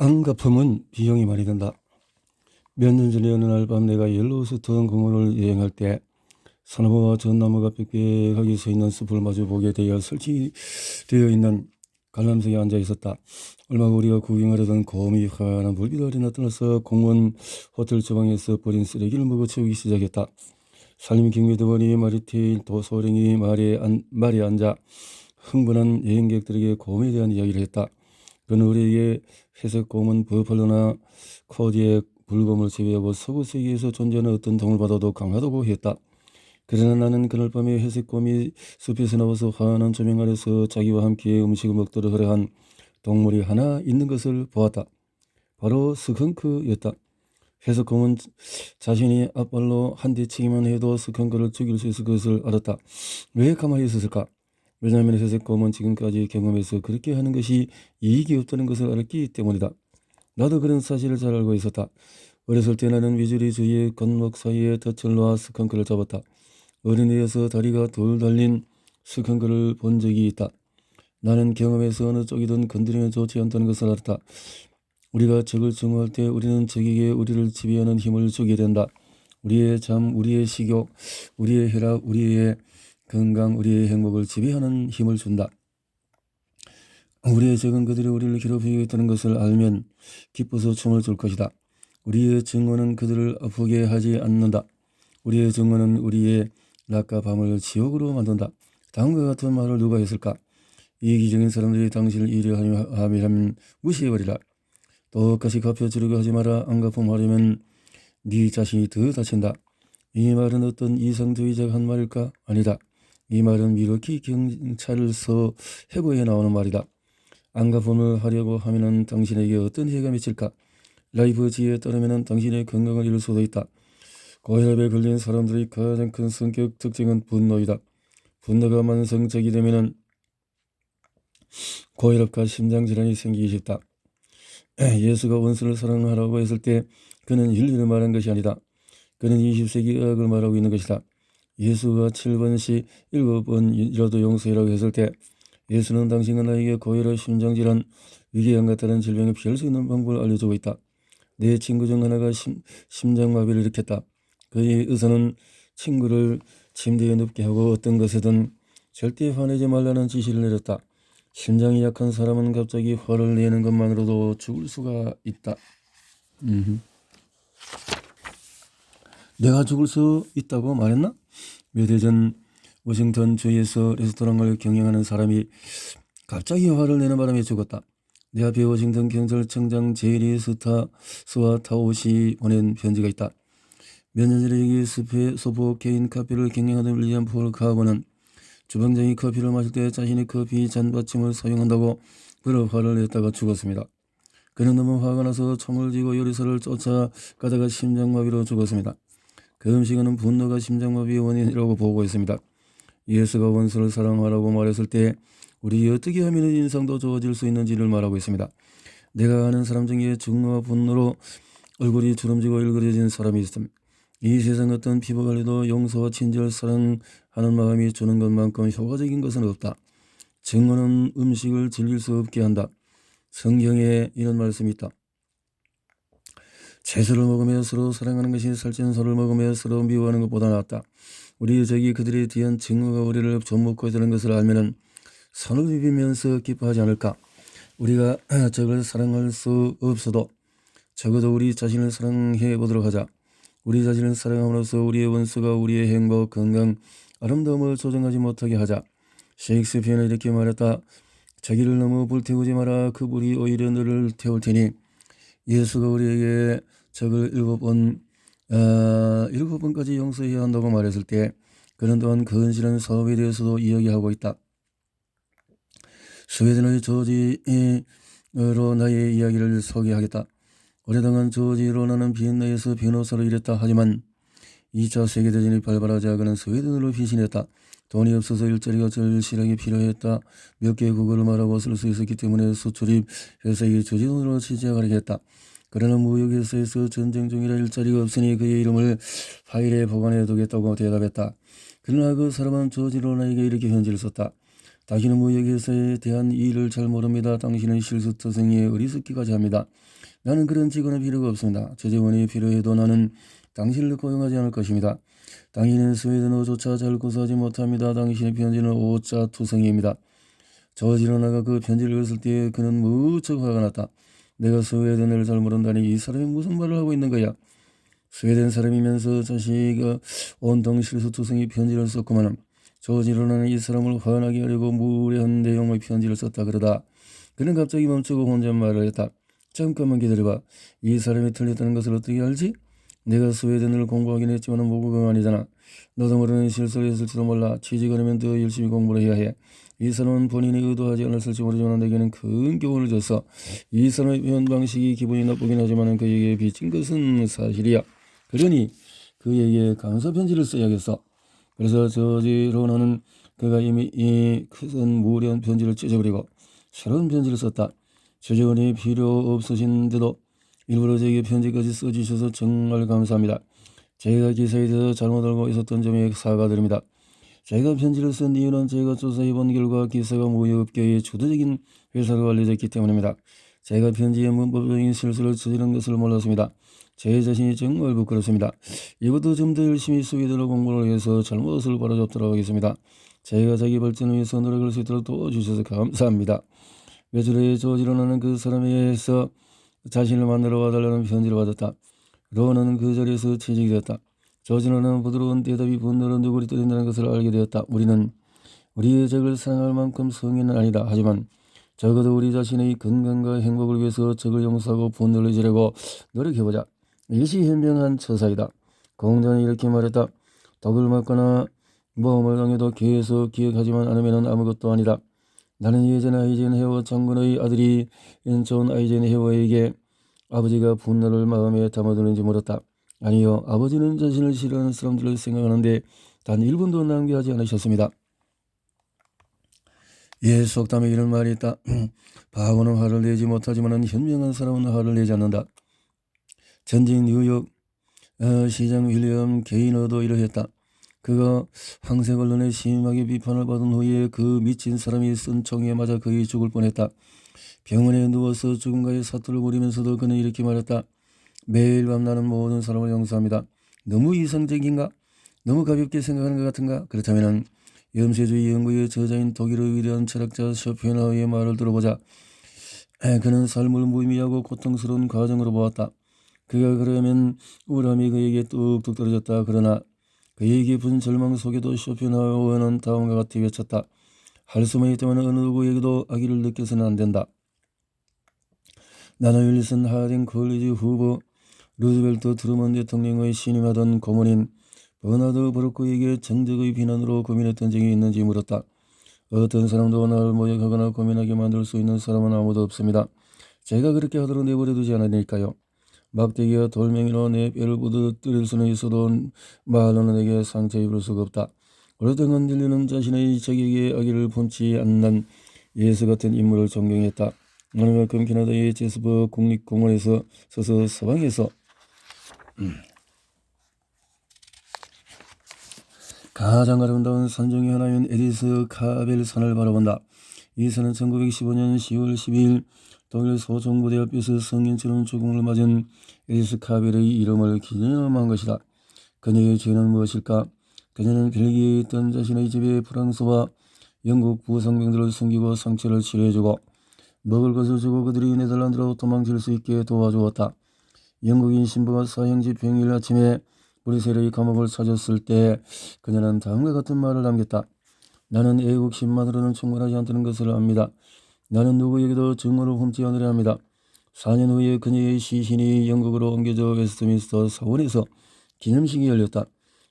안가품은 비용이 많이 든다. 몇 년 전에 어느 날 밤 내가 옐로우스톤 공원을 여행할 때 소나무와 전나무가 빽빽하게 서 있는 숲을 마주 보게 되어 설치되어 있는 관람석에 앉아 있었다. 얼마 후 우리가 구경하려던 곰이 환한 불빛 아래 나타나서 공원 호텔 주방에서 버린 쓰레기를 먹어 치우기 시작했다. 산림 경비대원이 마리테일 도소령이 말에 앉아 흥분한 여행객들에게 곰에 대한 이야기를 했다. 그는 우리에게 회색 곰은 버팔로나 코디의 불곰을 제외하고 서구 세계에서 존재하는 어떤 동물보다도 강하다고 했다. 그러나 나는 그날 밤에 회색 곰이 숲에서 나와서 환한 조명 아래서 자기와 함께 음식을 먹도록 하려한 동물이 하나 있는 것을 보았다. 바로 스컹크였다. 회색 곰은 자신이 앞발로 한 대 치기만 해도 스컹크를 죽일 수 있을 것을 알았다. 왜 가만히 있었을까? 왜냐하면 회색 곰은 지금까지 경험해서 그렇게 하는 것이 이익이 없다는 것을 알았기 때문이다. 나도 그런 사실을 잘 알고 있었다. 어렸을 때 나는 미주리 주위의 건목 사이에 덫을 놓아 스컹크를 잡았다. 어린이에서 다리가 돌 달린 스컹크를 본 적이 있다. 나는 경험에서 어느 쪽이든 건드리면 좋지 않다는 것을 알았다. 우리가 적을 증오할 때 우리는 적에게 우리를 지배하는 힘을 주게 된다. 우리의 잠, 우리의 식욕, 우리의 혈압, 우리의 건강, 우리의 행복을 지배하는 힘을 준다. 우리의 적은 그들이 우리를 괴롭히고 있다는 것을 알면 기뻐서 춤을 출 것이다. 우리의 증오는 그들을 아프게 하지 않는다. 우리의 증오는 우리의 낮과 밤을 지옥으로 만든다. 다음과 같은 말을 누가 했을까? 이기적인 사람들이 당신을 이려하면 무시해버리라. 똑같이 갚아주려고 하지 마라. 안 갚음하려면 네 자신이 더 다친다. 이 말은 어떤 이상주의자가 한 말일까? 아니다. 이 말은 미러키 경찰서 해고에 나오는 말이다. 안 갚음을 하려고 하면 당신에게 어떤 해가 미칠까? 라이브지에 따르면 당신의 건강을 잃을 수도 있다. 고혈압에 걸린 사람들의 가장 큰 성격 특징은 분노이다. 분노가 만성적이 되면 고혈압과 심장질환이 생기기 쉽다. 예수가 원수를 사랑하라고 했을 때 그는 윤리를 말한 것이 아니다. 그는 20세기 의학을 말하고 있는 것이다. 예수가 7번씩 7번이라도 용서해라고 했을 때 예수는 당신과 나에게 고혈압, 심장질환, 위궤양 같다는 질병을 피할 수 있는 방법을 알려주고 있다. 내 친구 중 하나가 심장마비를 일으켰다. 그의 의사는 친구를 침대에 눕게 하고 어떤 것에든 절대 화내지 말라는 지시를 내렸다. 심장이 약한 사람은 갑자기 화를 내는 것만으로도 죽을 수가 있다. 내가 죽을 수 있다고 말했나? 몇 해 전 워싱턴 주에서 레스토랑을 경영하는 사람이 갑자기 화를 내는 바람에 죽었다. 내 앞에 워싱턴 경찰청장 제리 스와타웃이 보낸 편지가 있다. 몇 년 전에 여기 숲의 소포 개인 카페를 경영하던 윌리엄 폴 카버는 주방장이 커피를 마실 때 자신의 커피 잔받침을 사용한다고 그러 화를 냈다가 죽었습니다. 그는 너무 화가 나서 총을 쥐고 요리사를 쫓아가다가 심장마비로 죽었습니다. 그 음식은 분노가 심장마비의 원인이라고 보고했습니다. 예수가 원수를 사랑하라고 말했을 때 우리 어떻게 하면 인상도 좋아질 수 있는지를 말하고 있습니다. 내가 아는 사람 중에 증오와 분노로 얼굴이 주름지고 일그러진 사람이 있습니다. 이 세상 어떤 피부관리도 용서와 친절, 사랑하는 마음이 주는 것만큼 효과적인 것은 없다. 증오는 음식을 즐길 수 없게 한다. 성경에 이런 말씀이 있다. 채소를 먹으며 서로 사랑하는 것이 살찐 소를 먹으며 서로 미워하는 것보다 낫다. 우리 적이 그들에 대한 증오가 우리를 좀먹고 있다는 것을 알면 손을 비비면서 기뻐하지 않을까? 우리가 적을 사랑할 수 없어도 적어도 우리 자신을 사랑해 보도록 하자. 우리 자신을 사랑함으로써 우리의 원수가 우리의 행복, 건강, 아름다움을 조정하지 못하게 하자. 셰익스피어는 이렇게 말했다. 자기를 너무 불태우지 마라. 그 불이 오히려 너를 태울 테니. 예수가 우리에게 적을 7번까지 용서해야 한다고 말했을 때 그는 또한 근실한 사업에 대해서도 이야기하고 있다. 스웨덴의 조지로 나의 이야기를 소개하겠다. 오래동안 조지로 나는 비엔나에서 변호사로 일했다. 하지만 2차 세계대전이 발발하자 그는 스웨덴으로 피신했다. 돈이 없어서 일자리가 절실하게 필요했다. 몇 개의 국어를 말하고 쓸 수 있었기 때문에 수출입 회사의 조지돈으로 취직하려고 했다. 그러나 무역회사에서 전쟁 중이라 일자리가 없으니 그의 이름을 파일에 보관해 두겠다고 대답했다. 그러나 그 사람은 조지로 나에게 이렇게 편지를 썼다. 당신은 무역에서에 대한 일을 잘 모릅니다. 당신은 실수투성이에 어리석기까지 합니다. 나는 그런 직원은 필요가 없습니다. 저 직원이 필요해도 나는 당신을 고용하지 않을 것입니다. 당신은 스웨덴어조차 잘 구사하지 못합니다. 당신의 편지는 오자 투성이입니다. 저지로나가 그 편지를 읽었을 때 그는 무척 화가 났다. 내가 스웨덴어를 잘 모른다니 이 사람이 무슨 말을 하고 있는 거야. 스웨덴 사람이면서 자식이 온통 실수투성이 편지를 썼구만. 저지로나는 이 사람을 화나게 하려고 무례한 내용의 편지를 썼다 그러다 그는 갑자기 멈추고 혼잣말을 했다. 잠깐만 기다려봐. 이 사람이 틀렸다는 것을 어떻게 알지? 내가 스웨덴어를 공부하긴 했지만 모국어가 아니잖아. 너도 모르는 실수를 했을지도 몰라. 취직하려면 더 열심히 공부를 해야 해. 이 사람은 본인이 의도하지 않았을지 모르지만 내게는 큰 교훈을 줬어. 이 사람의 표현 방식이 기분이 나쁘긴 하지만 그에게 빚진 것은 사실이야. 그러니 그에게 감사 편지를 써야겠어. 그래서 저지로나는 그가 이미 이 큰 무례한 편지를 찢어버리고 새로운 편지를 썼다. 저직원이 필요 없으신데도 일부러 제게 편지까지 써주셔서 정말 감사합니다. 제가 기사에 대해서 잘못 알고 있었던 점에 사과드립니다. 제가 편지를 쓴 이유는 제가 조사해본 결과 기사가 무역업계의 주도적인 회사로 알려졌기 때문입니다. 제가 편지에 문법적인 실수를 저지른 것을 몰랐습니다. 제 자신이 정말 부끄럽습니다. 이것도 좀 더 열심히 스웨덴어 공부를 해서 잘못을 바로잡도록 하겠습니다. 제가 자기 발전을 위해서 노력할 수 있도록 도와주셔서 감사합니다. 며칠 후에 저지로나는 그 사람에게서 자신을 만나러 와달라는 편지를 받았다. 로나는 그 자리에서 취직이 되었다. 저지로나는 부드러운 대답이 분노로 누구리 떨린다는 것을 알게 되었다. 우리는 우리의 적을 사랑할 만큼 성인은 아니다. 하지만 적어도 우리 자신의 건강과 행복을 위해서 적을 용서하고 분노를 잊으려고 노력해보자. 이것이 현명한 처사이다. 공자는 이렇게 말했다. 덕을 맞거나 모험을 당해도 계속 기억하지만 않으면 아무것도 아니다. 나는 예전 아이젠헤어 장군의 아들이 좋은 아이젠헤어에게 아버지가 분노를 마음에 담아두는지 물었다. 아니요. 아버지는 자신을 싫어하는 사람들을 생각하는데 단 1분도 낭비하지 않으셨습니다. 예, 속담에 이런 말이 있다. 바보는 화를 내지 못하지만 현명한 사람은 화를 내지 않는다. 전직 뉴욕 시장 윌리엄 게이너도 이러했다. 그가 황색 언론에 심하게 비판을 받은 후에 그 미친 사람이 쓴 총에 맞아 거의 죽을 뻔했다. 병원에 누워서 죽음과의 사투를 벌이면서도 그는 이렇게 말했다. 매일 밤 나는 모든 사람을 용서합니다. 너무 이성적인가? 너무 가볍게 생각하는 것 같은가? 그렇다면 염세주의 연구의 저자인 독일의 위대한 철학자 쇼펜하우의 말을 들어보자. 그는 삶을 무의미하고 고통스러운 과정으로 보았다. 그가 그러면 우울함이 그에게 뚝뚝 떨어졌다. 그러나 그의 깊은 절망 속에도 쇼펜하우어는 다음과 같이 외쳤다. 할 수만 있다면 어느 누구에게도 악의를 느껴서는 안 된다. 나는 윌슨 하딩 콜리지 후보, 루즈벨트 트루먼 대통령의 신임하던 고문인 버나드 브루크에게 정적의 비난으로 고민했던 적이 있는지 물었다. 어떤 사람도 나를 모욕하거나 고민하게 만들 수 있는 사람은 아무도 없습니다. 제가 그렇게 하도록 내버려두지 않으니까요. 막대기와 돌멩이로 내 뼈를 부드뜨릴 수는 있어도 말로는 내게 상처 입을 수가 없다. 어떤 흔들리는 자신의 적에게 악의를 품지 않는 예수 같은 인물을 존경했다. 어느 만큼 캐나다의 제스퍼 국립공원에서 서서 서방에서 가장 아름다운 산 중의 하나인 에디스 카벨 산을 바라본다. 이 산은 1915년 10월 12일 독일 소정부대학교에서 성인처럼 죽음을 맞은 에디스 카벨의 이름을 기념한 것이다. 그녀의 죄는 무엇일까? 그녀는 벨기에에 있던 자신의 집에 프랑스와 영국 부상병들을 숨기고 상처를 치료해주고 먹을 것을 주고 그들이 네덜란드로 도망칠 수 있게 도와주었다. 영국인 신부가 사형집 평일 아침에 브뤼셀의 감옥을 찾았을 때 그녀는 다음과 같은 말을 남겼다. 나는 애국심만으로는 충분하지 않다는 것을 압니다. 나는 누구에게도 증오를 품지 않으려 합니다. 4년 후에 그녀의 시신이 영국으로 옮겨져 웨스트민스터 사원에서 기념식이 열렸다.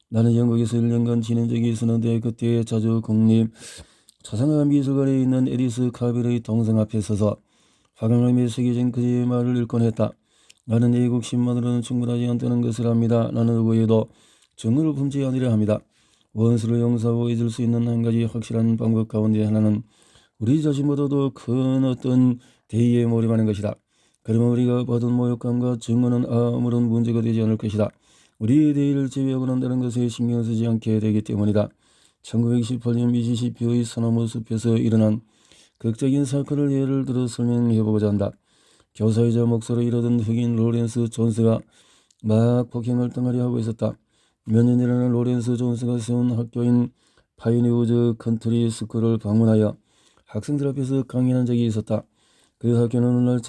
나는 영국에서 1년간 지낸 적이 있었는데 그때 자주 국립 초상화 미술관에 있는 에디스 카벨의 동상 앞에 서서 화강암에 새겨진 그녀의 말을 읽곤 했다. 나는 애국심만으로는 충분하지 않다는 것을 압니다. 나는 누구에도 증오를 품지 않으려 합니다. 원수를 용서하고 잊을 수 있는 한 가지 확실한 방법 가운데 하나는 우리 자신보다도 큰 어떤 대의에 몰입하는 것이다. 그러면 우리가 받은 모욕감과 증오는 아무런 문제가 되지 않을 것이다. 우리의 대의를 제외하고 난다는 것에 신경 쓰지 않게 되기 때문이다. 1918년 미시시피의 소나무 숲에서 일어난 극적인 사건을 예를 들어 설명해보고자 한다. 교사이자 목사로 일하던 흑인 로렌스 존스가 막 폭행을 당하려 하고 있었다. 몇 년 전에는 로렌스 존스가 세운 학교인 파이니우즈 컨트리 스쿨을 방문하여 학생들 앞에서 강연한 적이 있었다. 그 학교는 오늘날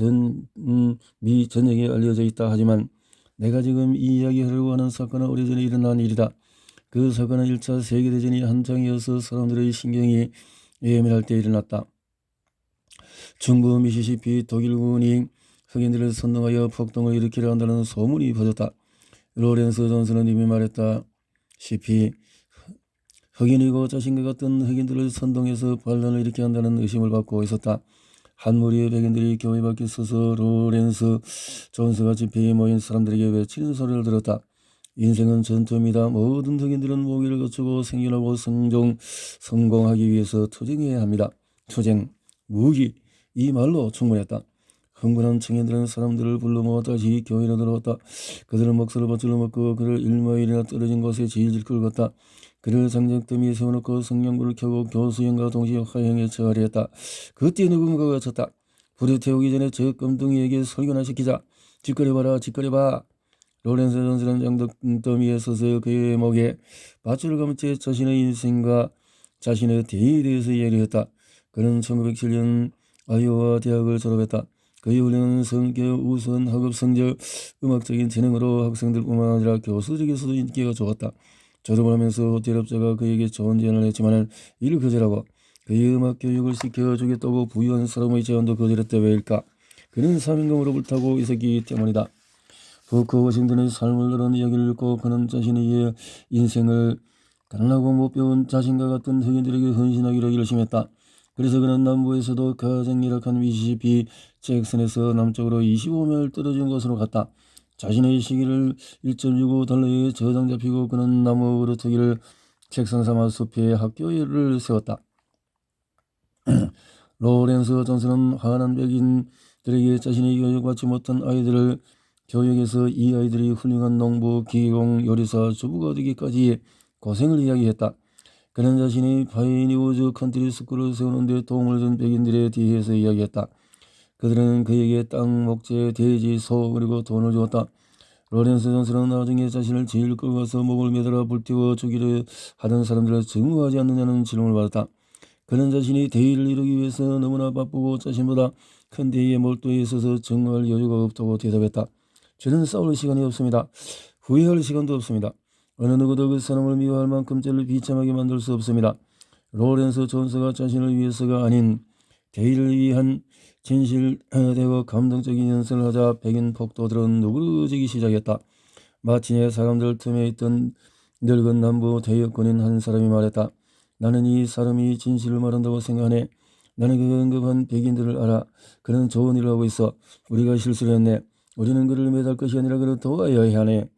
미 전역에 알려져 있다 하지만 내가 지금 이 이야기하려고 하는 사건은 오래전에 일어난 일이다. 그 사건은 1차 세계대전이 한창이어서 사람들의 신경이 예민할 때 일어났다. 중부 미시시피 독일군이 흑인들을 선동하여 폭동을 일으키려 한다는 소문이 퍼졌다. 로렌스 존스는 이미 말했다시피 흑인이고 자신과 같은 흑인들을 선동해서 반란을 일으켜야 한다는 의심을 받고 있었다. 한 무리의 백인들이 교회 밖에 서서 로렌스 존스가 집회에 모인 사람들에게 외치는 소리를 들었다. 인생은 전투입니다. 모든 흑인들은 모기를 거치고 생존하고 성공하기 위해서 투쟁해야 합니다. 투쟁, 무기, 이 말로 충분했다. 흥분한 청년들은 사람들을 불러 모아 다시 교회로 들어왔다. 그들은 목소리를 밧줄로 묶고 그를 1마일이나 떨어진 곳에 질질 끌고 갔다. 그를 장작더미에 세워놓고 성냥불을 켜고 교수형과 동시에 화형에 처하려 했다. 그때 누군가가 외쳤다. 불에 태우기 전에 저 껌둥이에게 설교나 시키자. 짓거려봐라, 짓거려봐. 로렌스 존스는 장작더미에 서서 그의 목에 밧줄을 감은 채 자신의 인생과 자신의 대의에 대해서 이야기했다. 그는 1907년 아이오와 대학을 졸업했다. 그의 훈련은 성격, 우선, 학업 성적, 음악적인 재능으로 학생들뿐만 아니라 교수직에서도 인기가 좋았다. 졸업을 하면서 호텔업자가 그에게 좋은 제안을 했지만 이를 거절하고 그의 음악 교육을 시켜주겠다고 부유한 사람의 제안도 거절했다. 왜일까? 그는 사명감으로 불타고 있었기 때문이다. 부커 워싱턴의 삶을 그런 이야기를 읽고 그는 자신의 인생을 가난하고 못 배운 자신과 같은 흑인들에게 헌신하기로 결심했다. 그래서 그는 남부에서도 가장 열악한 미시시피 잭슨에서 남쪽으로 25마일 떨어진 곳으로 갔다. 자신의 시기를 1.65달러에 저당 잡히고 그는 나무 그루터기를 책상 삼아 숲에 학교를 세웠다. 로렌스 존스는 화난 백인들에게 자신이 교육받지 못한 아이들을 교육해서 이 아이들이 훌륭한 농부, 기공, 요리사, 주부가 되기까지 고생을 이야기했다. 그는 자신이 파이니우즈 컨트리 스쿨을 세우는 데 도움을 준 백인들에 대해서 이야기했다. 그들은 그에게 땅, 목재, 돼지, 소 그리고 돈을 주었다. 로렌스 존스는 나중에 자신을 제일 끌고 가서 목을 매달아 불태워 죽이려 하던 사람들을 증오하지 않느냐는 질문을 받았다. 그는 자신이 대의를 이루기 위해서 너무나 바쁘고 자신보다 큰 대의에 몰두해 있어서 증오할 여유가 없다고 대답했다. 저는 싸울 시간이 없습니다. 후회할 시간도 없습니다. 어느 누구도 그 사람을 미워할 만큼 저를 비참하게 만들 수 없습니다. 로렌스 존스가 자신을 위해서가 아닌 대의를 위한 진실되고 감동적인 연설을 하자 백인 폭도들은 누그러지기 시작했다. 마침내 사람들 틈에 있던 늙은 남부 대역군인 한 사람이 말했다. 나는 이 사람이 진실을 말한다고 생각하네. 나는 그 언급한 백인들을 알아. 그는 좋은 일을 하고 있어. 우리가 실수를 했네. 우리는 그를 매달 것이 아니라 그를 도와야 하네.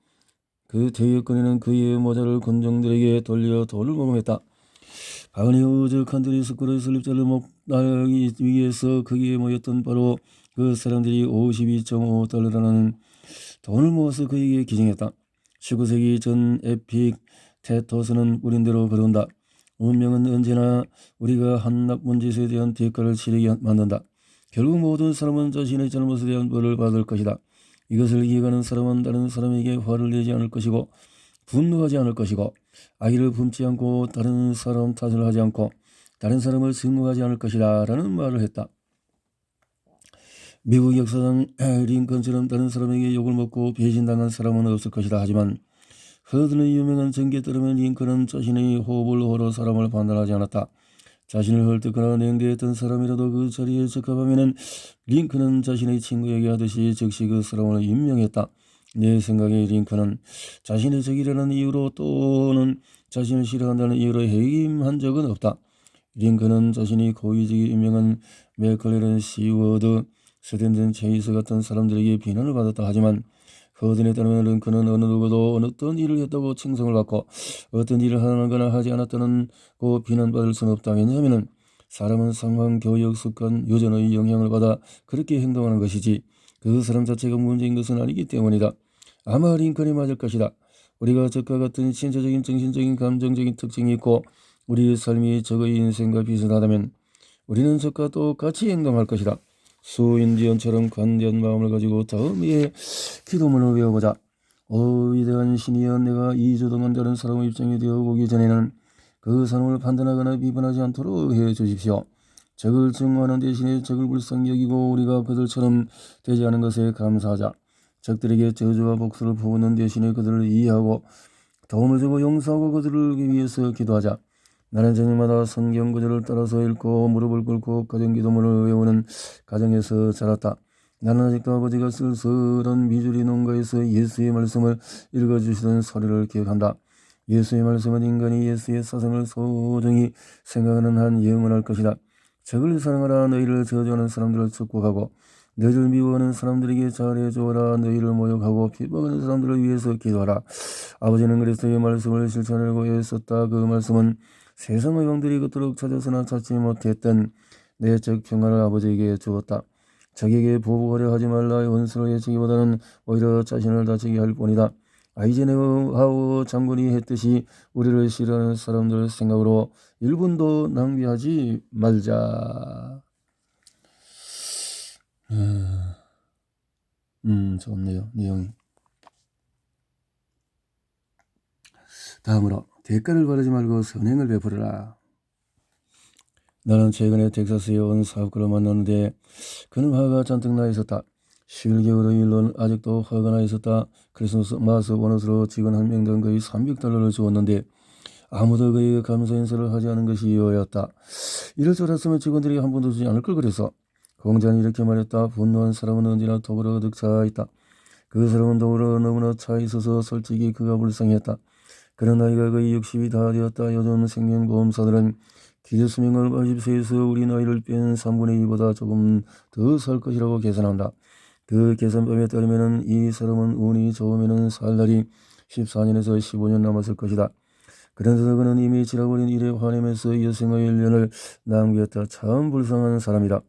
그 대역군인은 그의 모자를 군중들에게 돌려 돈을 모금했다. 바그니우즈 컨트리 스쿨의 설립자를 목달기 위해서 거기에 모였던 바로 그 사람들이 52.5달러라는 돈을 모아서 그에게 기증했다. 19세기 전 에픽테토스는 우린대로 그런다. 운명은 언제나 우리가 한 나쁜 짓에 대한 대가를 치르게 만든다. 결국 모든 사람은 자신의 잘못에 대한 벌을 받을 것이다. 이것을 이해가는 사람은 다른 사람에게 화를 내지 않을 것이고 분노하지 않을 것이고 악의를 품지 않고 다른 사람 탓을 하지 않고 다른 사람을 증오하지 않을 것이다 라는 말을 했다. 미국 역사상 링컨처럼 다른 사람에게 욕을 먹고 배신당한 사람은 없을 것이다. 하지만 허든의 유명한 전기에 따르면 링컨은 자신의 호흡을 호로 사람을 판단하지 않았다. 자신을 헐뜯거나 냉대했던 사람이라도 그 자리에 적합하면 링컨은 자신의 친구에게 하듯이 즉시 그 사람을 임명했다. 내 생각에 링컨은 자신의 적이라는 이유로 또는 자신을 싫어한다는 이유로 해임한 적은 없다. 링컨은 자신이 고위직에 임명한 맥클레런 시워드, 스탠든 체이스 같은 사람들에게 비난을 받았다. 하지만 허든에 따르면 링컨은 어느 누구도 어떤 일을 했다고 칭송을 받고 어떤 일을 하거나 하지 않았다는 고 비난받을 수는 없다. 왜냐하면 사람은 상황, 교육, 습관, 유전의 영향을 받아 그렇게 행동하는 것이지 그 사람 자체가 문제인 것은 아니기 때문이다. 아마 링컨이 맞을 것이다. 우리가 적과 같은 신체적인, 정신적인, 감정적인 특징이 있고 우리의 삶이 적의 인생과 비슷하다면 우리는 적과 똑같이 행동할 것이다. 수인지연처럼 관대한 마음을 가지고 다음에 기도문을 외워보자. 위대한 신이여, 내가 이주 동안 다른 사람의 입장이 되어 보기 전에는 그 사람을 판단하거나 비판하지 않도록 해 주십시오. 적을 증오하는 대신에 적을 불쌍히 여기고 우리가 그들처럼 되지 않은 것에 감사하자. 적들에게 저주와 복수를 부는 대신에 그들을 이해하고 도움을 주고 용서하고 그들을 위해서 기도하자. 나는 저녁마다 성경 구절을 따라서 읽고 무릎을 꿇고 가정기도문을 외우는 가정에서 자랐다. 나는 아직도 아버지가 쓸쓸한 미주리 농가에서 예수의 말씀을 읽어주시던 소리를 기억한다. 예수의 말씀은 인간이 예수의 사상을 소중히 생각하는 한 영원할 것이다. 적을 사랑하라, 너희를 저주하는 사람들을 축복하고 너희를 미워하는 사람들에게 잘해주어라, 너희를 모욕하고 비방하는 사람들을 위해서 기도하라. 아버지는 그리스도의 말씀을 실천하려고 애썼다. 그 말씀은 세상의 왕들이 그토록 찾아서나 찾지 못했던 내적 평안을 아버지에게 주었다. 적에게 보복하려 하지 말라. 원수를 해치기보다는 오히려 자신을 다치게 할 뿐이다. 아이젠하워 장군이 했듯이 우리를 싫어하는 사람들 생각으로 1분도 낭비하지 말자. 좋네요, 내용이. 다음으로 대가를 바라지 말고 선행을 베풀어라. 나는 최근에 텍사스에 온 사업가를 만났는데 그는 화가 잔뜩 나 있었다. 11개월의 일로는 아직도 화가 나 있었다. 크리스마스 보너스로 직원 한 명당 거의 $300를 주었는데 아무도 그에게 감사 인사를 하지 않은 것이 이유였다. 이럴 줄 알았으면 직원들이 한 번도 주지 않을 걸 그랬어. 공자는 이렇게 말했다. 분노한 사람은 언제나 더불어 가득 차 있다. 그 사람은 더불어 너무나 차 있어서 솔직히 그가 불쌍했다. 그런 나이가 거의 60이 다 되었다. 요즘 생명보험사들은 기재수명을 80세에서 우리 나이를 뺀 3분의 2보다 조금 더 살 것이라고 계산한다. 그 계산법에 따르면 이 사람은 운이 좋으면 살 날이 14년에서 15년 남았을 것이다. 그런데도 그는 이미 지나버린 일에 화내면서 여생의 1년을 낭비했다. 참 불쌍한 사람이다.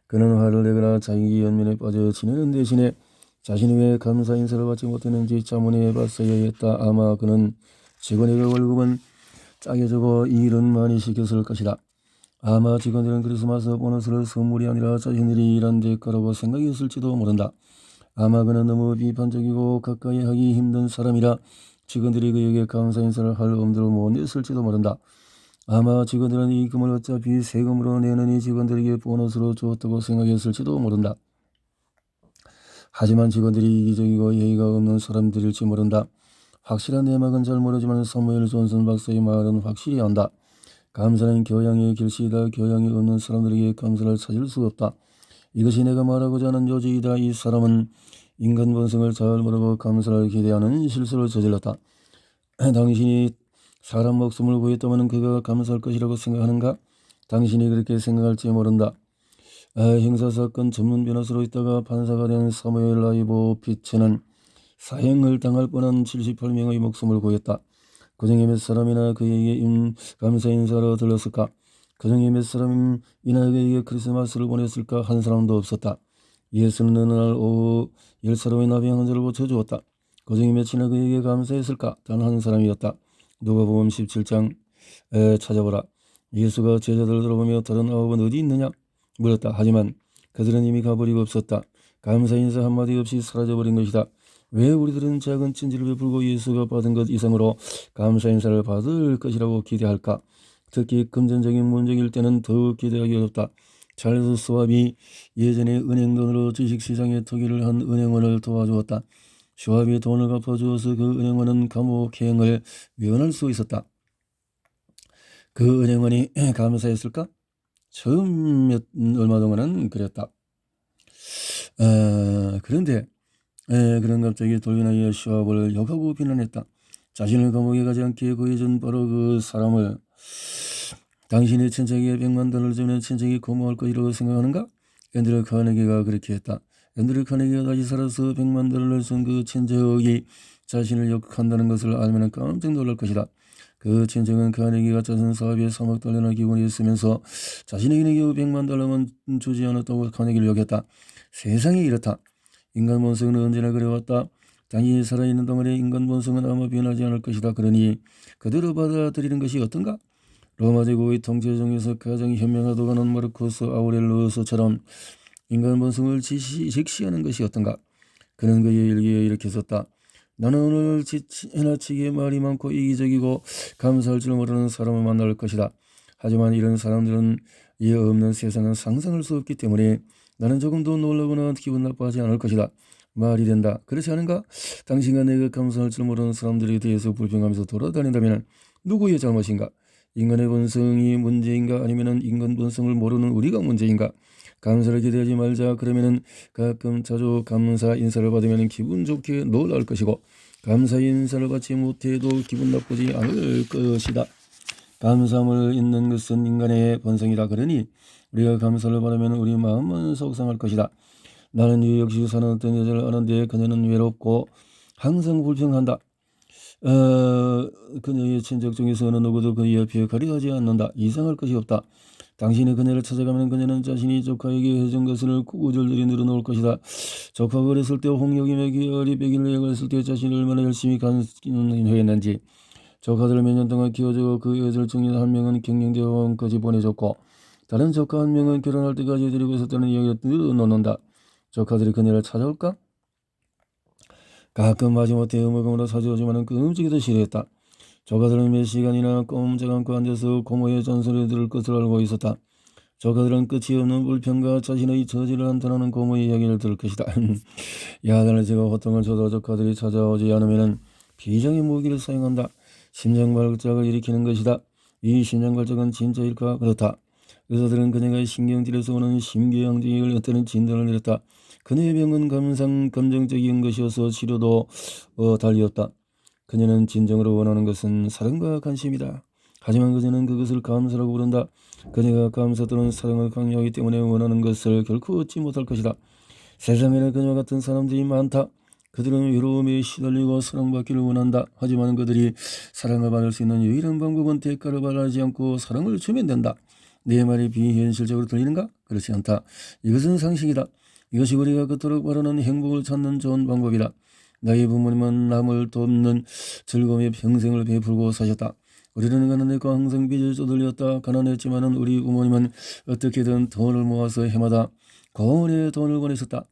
그는 화를 내거나 자기 연민에 빠져 지내는 대신에 자신이 왜 감사 인사를 받지 못했는지 자문해 봤어야 했다. 아마 그는 직원에게 월급은 짜게 주고 일은 많이 시켰을 것이다. 아마 직원들은 크리스마스 보너스를 선물이 아니라 자신들이 일한 대가라고 생각했을지도 모른다. 아마 그는 너무 비판적이고 가까이 하기 힘든 사람이라 직원들이 그에게 감사 인사를 할 엄두를 못 냈을지도 모른다. 아마 직원들은 이 금을 어차피 세금으로 내느니 직원들에게 보너스로 주었다고 생각했을지도 모른다. 하지만 직원들이 이기적이고 예의가 없는 사람들일지 모른다. 확실한 내막은 잘 모르지만 사무엘 존슨 박사의 말은 확실히 안다. 감사는 교양의 길씨이다. 교양이 없는 사람들에게 감사를 찾을 수 없다. 이것이 내가 말하고자 하는 요지이다. 이 사람은 인간 본성을 잘 모르고 감사를 기대하는 실수를 저질렀다. 당신이 사람 목숨을 구했다면 그가 감사할 것이라고 생각하는가? 당신이 그렇게 생각할지 모른다. 형사사건 전문 변호사로 있다가 판사가 된 사무엘 라이보 피츠는 사형을 당할 뻔한 78명의 목숨을 구했다. 그중에 몇 사람이나 그에게 감사 인사로 들렀을까? 그중에 몇 사람이나 그에게 크리스마스를 보냈을까? 한 사람도 없었다. 예수는 어느 날 오후 10사람의 나병 환자를 고쳐주었다. 그중에 몇이나 그에게 감사했을까? 단 한 사람이었다. 누가복음 17장 찾아보라. 예수가 제자들을 돌아보며 다른 9은 어디 있느냐? 물었다. 하지만 그들은 이미 가버리고 없었다. 감사 인사 한마디 없이 사라져버린 것이다. 왜 우리들은 작은 진지를 베풀고 예수가 받은 것 이상으로 감사 인사를 받을 것이라고 기대할까? 특히 금전적인 문제일 때는 더욱 기대하기 어렵다. 찰스 스왑이 예전에 은행돈으로 주식시장에 투기를 한 은행원을 도와주었다. 슈왑이 돈을 갚아주어서 그 은행원은 감옥행을 면할 수 있었다. 그 은행원이 감사했을까? 처음 얼마 동안은 그랬다. 그런데 그런 갑자기 돌변하여 슈왑을 욕하고 비난했다. 자신을 감옥에 가지 않게 구해준 바로 그 사람을 당신의 친척에게 $100만 주면 친척이 고마울 것이라고 생각하는가? 앤드류 카네기가 그렇게 했다. 앤드류 카네기가 다시 살아서 $100만 준 그 친척이 자신을 욕한다는 것을 알면 깜짝 놀랄 것이다. 그 친척은 카네기가 자선 사업에 $3억 기원이 있으면서 자신에게는 겨우 $100만 주지 않았다고 카네기를 욕했다. 세상이 이렇다. 인간 본성은 언제나 그래왔다. 당신이 살아있는 동안에 인간 본성은 아마 변하지 않을 것이다. 그러니 그대로 받아들이는 것이 어떤가? 로마 제국의 통치 중에서 가장 현명하다고 하는 마르코스 아우렐리우스처럼 인간 본성을 직시하는 것이 어떤가. 그는 그의 일기에 이렇게 썼다. 나는 오늘 지나치게 말이 많고 이기적이고 감사할 줄 모르는 사람을 만날 것이다. 하지만 이런 사람들은 이해 없는 세상은 상상할 수 없기 때문에 나는 조금도 놀라거나 기분 나빠하지 않을 것이다. 말이 된다. 그렇지 않은가? 당신과 내가 감사할 줄 모르는 사람들에 대해서 불평하면서 돌아다닌다면 누구의 잘못인가? 인간의 본성이 문제인가? 아니면 인간 본성을 모르는 우리가 문제인가? 감사를 기대하지 말자. 그러면은 가끔 자주 감사 인사를 받으면 기분 좋게 놀랄 것이고, 감사 인사를 받지 못해도 기분 나쁘지 않을 것이다. 감사함을 잊는 것은 인간의 본성이다. 그러니 우리가 감사를 받으면 우리 마음은 속상할 것이다. 나는 이 역시 사는 어떤 여자를 아는데 그녀는 외롭고 항상 불평한다. 그녀의 친척 중에서 어느 누구도 그녀 옆에 가려하지 않는다. 이상할 것이 없다. 당신이 그녀를 찾아가면 그녀는 자신이 조카에게 해준 것을 구구절절히 늘어놓을 것이다. 조카가 어렸을 때 홍역이 먹이 어리배기를 먹었을 때 자신이 얼마나 열심히 간수했는지. 조카들을 몇 년 동안 키워주고 그 애들 중에 한 명은 경영대학원까지 보내줬고 다른 조카 한 명은 결혼할 때까지 데리고 있었다는 이야기를 늘어놓는다. 조카들이 그녀를 찾아올까? 가끔 마지못해 음악으로 사주어주면 끔찍이도 싫어했다. 조카들은 몇 시간이나 꼼짝 않고 앉아서 고모의 잔소리 들을 것을 알고 있었다. 조카들은 끝이 없는 불평과 자신의 저지를 한탄하는 고모의 이야기를 들을 것이다. 야단을 제가 호통을 쳐도 조카들이 찾아오지 않으면 비장의 무기를 사용한다. 심장발작을 일으키는 것이다. 이 심장발작은 진짜일까? 그렇다. 의사들은 그녀가 신경질에서 오는 심궤양직을 엿대는 진단을 내렸다. 그녀의 병은 감정적인 것이어서 치료도 달리었다. 그녀는 진정으로 원하는 것은 사랑과 관심이다. 하지만 그녀는 그것을 감사라고 부른다. 그녀가 감사 또는 사랑을 강요하기 때문에 원하는 것을 결코 얻지 못할 것이다. 세상에는 그녀와 같은 사람들이 많다. 그들은 외로움에 시달리고 사랑받기를 원한다. 하지만 그들이 사랑을 받을 수 있는 유일한 방법은 대가를 바라지 않고 사랑을 주면 된다. 내 말이 비현실적으로 들리는가? 그렇지 않다. 이것은 상식이다. 이것이 우리가 그토록 바라는 행복을 찾는 좋은 방법이다. 나의 부모님은 남을 돕는 즐거움에 평생을 베풀고 사셨다. 우리는 가난했고 항상 빚을 쪼들렸다. 가난했지만은 우리 부모님은 어떻게든 돈을 모아서 해마다 고원에 돈을 보내셨다.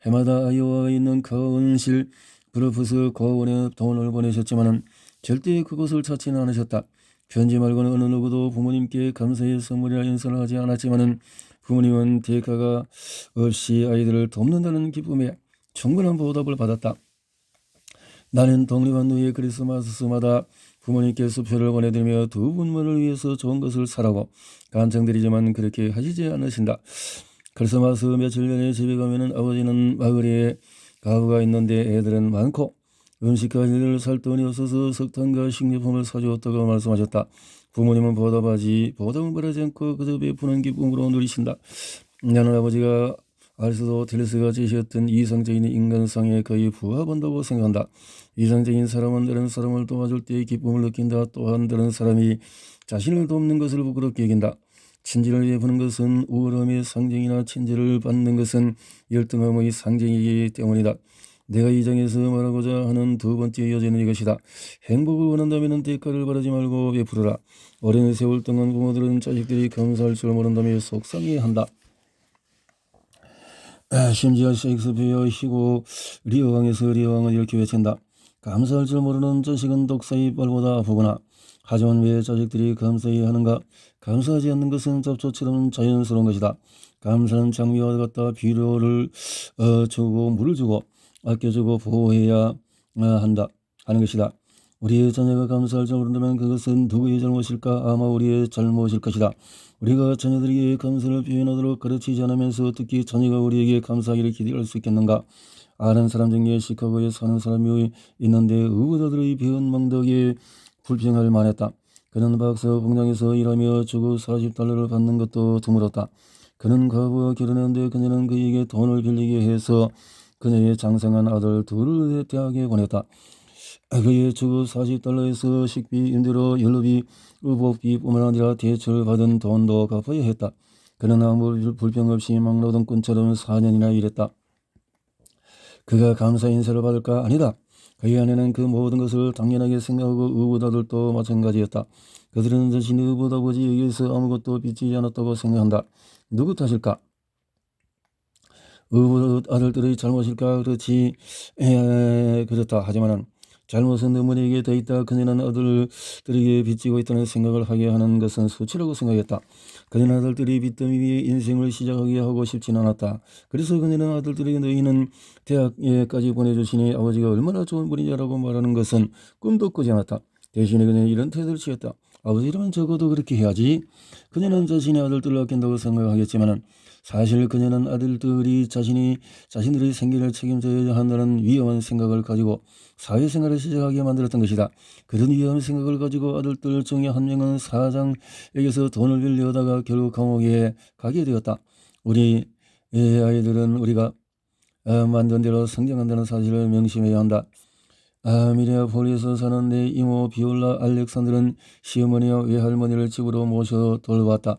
해마다 아이오와에 있는 가온실 브루프스 고원에 돈을 보내셨지만은 절대 그것을 찾지는 않으셨다. 편지 말고는 어느 누구도 부모님께 감사의 선물이라 인사를 하지 않았지만은 부모님은 대가가 없이 아이들을 돕는다는 기쁨에 충분한 보답을 받았다. 나는 독립한 후에 크리스마스마다 부모님께 수표를 보내드리며 두 분만을 위해서 좋은 것을 사라고 간청드리지만 그렇게 하시지 않으신다. 크리스마스 며칠 전에 집에 가면은 아버지는 마을에 가구가 있는데 애들은 많고 음식과 일을 살 돈이 없어서 석탄과 식료품을 사주었다고 말씀하셨다. 부모님은 보답을 바라지 않고 그저 베푸는 기쁨으로 누리신다. 나는 아버지가 아리스토텔레스가 제시했던 이상적인 인간상에 거의 부합한다고 생각한다. 이상적인 사람은 다른 사람을 도와줄 때의 기쁨을 느낀다. 또한 다른 사람이 자신을 돕는 것을 부끄럽게 여긴다. 친절을 베푸는 것은 우월함의 상징이나 친절을 받는 것은 열등함의 상징이기 때문이다. 내가 이 장에서 말하고자 하는 두 번째 여지는 이것이다. 행복을 원한다면 대가를 바라지 말고 베풀어라. 오랜 세월 동안 부모들은 자식들이 감사할 줄 모른다며 속상해한다. 심지어 셰익스피어 시고 리어왕에서 리어왕은 이렇게 외친다. 감사할 줄 모르는 자식은 독사의 뻘보다 아프구나. 하지만 왜 자식들이 감사해야 하는가? 감사하지 않는 것은 잡초처럼 자연스러운 것이다. 감사는 장미와 같다. 비료를 주고 물을 주고 아껴주고 보호해야 하는 것이다. 우리의 자녀가 감사할 줄 모른다면 그것은 누구의 잘못일까? 아마 우리의 잘못일 것이다. 우리가 자녀들에게 감사를 표현하도록 가르치지 않으면서 어떻게 자녀가 우리에게 감사하기를 기대할 수 있겠는가? 아는 사람 중에 시카고에 사는 사람이 있는데 의붓아들의 배은망덕에 불평할 만했다. 그는 박사 공장에서 일하며 주고 $40를 받는 것도 드물었다. 그는 과부와 결혼했는데 그녀는 그에게 돈을 빌리게 해서 그녀의 장성한 아들 둘을 대학에 보냈다. 그의 주고 $40에서 식비, 임대료, 연료비, 의복비뿐만 아니라 대출 받은 돈도 갚아야 했다. 그는 아무 불평 없이 막노동꾼처럼 4년이나 일했다. 그가 감사 인사를 받을까? 아니다. 그의 아내는 그 모든 것을 당연하게 생각하고 의붓 아들도 마찬가지였다. 그들은 자신의 의붓 아버지에게서 아무것도 빚지지 않았다고 생각한다. 누구 탓일까? 의붓 아들들의 잘못일까? 그렇다. 하지만 잘못은 어머니에게 더 있다. 그녀는 아들들에게 빚지고 있다는 생각을 하게 하는 것은 수치라고 생각했다. 그녀는 아들들이 빚더미 위에 인생을 시작하게 하고 싶진 않았다. 그래서 그녀는 아들들에게 너희는 대학에까지 보내주시니 아버지가 얼마나 좋은 분이냐라고 말하는 것은 꿈도 꾸지 않았다. 대신에 그녀는 이런 태도를 취했다. 아버지라면 적어도 그렇게 해야지. 그녀는 자신의 아들들을 아낀다고 생각하겠지만 사실 그녀는 아들들이 자신들의 생계를 책임져야 한다는 위험한 생각을 가지고 사회생활을 시작하게 만들었던 것이다. 그런 위험한 생각을 가지고 아들들 중에 한 명은 사장에게서 돈을 빌려다가 결국 감옥에 가게 되었다. 우리 아이들은 우리가 만든 대로 성장한다는 사실을 명심해야 한다. 미네아폴리스에서 사는 내 이모 비올라 알렉산드는 시어머니와 외할머니를 집으로 모셔 돌봤다.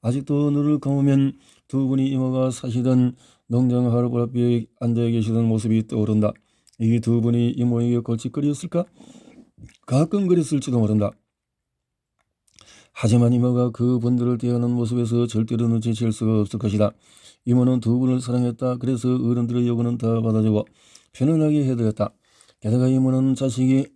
아직도 눈을 감으면 두 분이 이모가 사시던 농장 하르볼 앞에 앉아 계시던 모습이 떠오른다. 이 두 분이 이모에게 골칫거리였을까? 가끔 그랬을지도 모른다. 하지만 이모가 그 분들을 대하는 모습에서 절대로 눈치챌 수가 없을 것이다. 이모는 두 분을 사랑했다. 그래서 어른들의 요구는 다 받아주고 편안하게 해드렸다. 게다가 이모는 자식이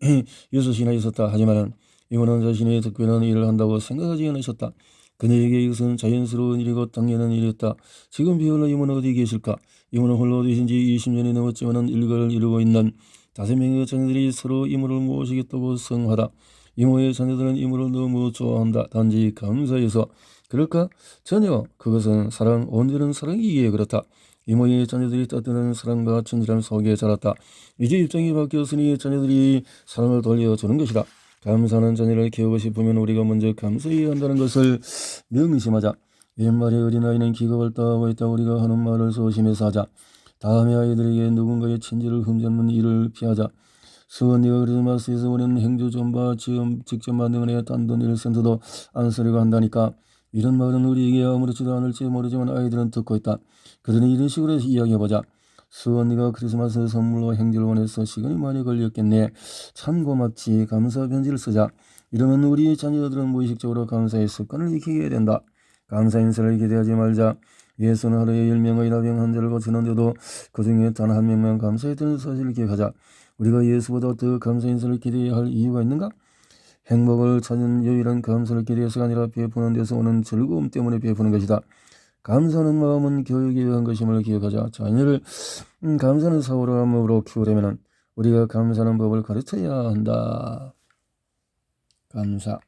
6이나 있었다. 하지만 이모는 자신의 특별한 일을 한다고 생각하지 않으셨다. 그녀에게 이것은 자연스러운 일이고 당연한 일이었다. 지금 비올라 이모는 어디 계실까? 이모는 홀로 되신 지 20년이 넘었지만 일가를 이루고 있는 5명의 자녀들이 서로 이모를 모시겠다고 성하다. 이모의 자녀들은 이모를 너무 좋아한다. 단지 감사해서 그럴까? 전혀. 그것은 온전한 사랑이기에 그렇다. 이모의 자녀들이 따뜻한 사랑과 친절함 속에 자랐다. 이제 입장이 바뀌었으니 자녀들이 사랑을 돌려주는 것이다. 감사하는 자녀를 키우고 싶으면 우리가 먼저 감사해야 한다는 것을 명심하자. 옛말에 어린아이는 기겁을 따하고 있다. 우리가 하는 말을 소심해서 하자. 다음에 아이들에게 누군가의 친절을 흠잡는 일을 피하자. 수원이가 크리스마스에서 우리는 행주 존바 직접 만든 은혜 단돈 1센트도 안 쓰려고 한다니까. 이런 말은 우리에게 아무렇지도 않을지 모르지만 아이들은 듣고 있다. 그러니 이런 식으로 이야기해보자. 수언니가 크리스마스 선물로 행주를 원해서 시간이 많이 걸렸겠네. 참 고맙지. 감사 편지를 쓰자. 이러면 우리 자녀들은 무의식적으로 감사의 습관을 익히게 된다. 감사 인사를 기대하지 말자. 예수는 하루에 10명의 나병 환자를 고치는데도 그 중에 단 한 명만 감사했다는 사실을 기억하자. 우리가 예수보다 더 감사 인사를 기대해야 할 이유가 있는가? 행복을 찾는 유일한 감사를 기대해서가 아니라 베푸는 데서 오는 즐거움 때문에 베푸는 것이다. 감사하는 마음은 교육에 의한 것임을 기억하자. 자녀를 감사하는 사고로 키우려면 우리가 감사하는 법을 가르쳐야 한다. 감사.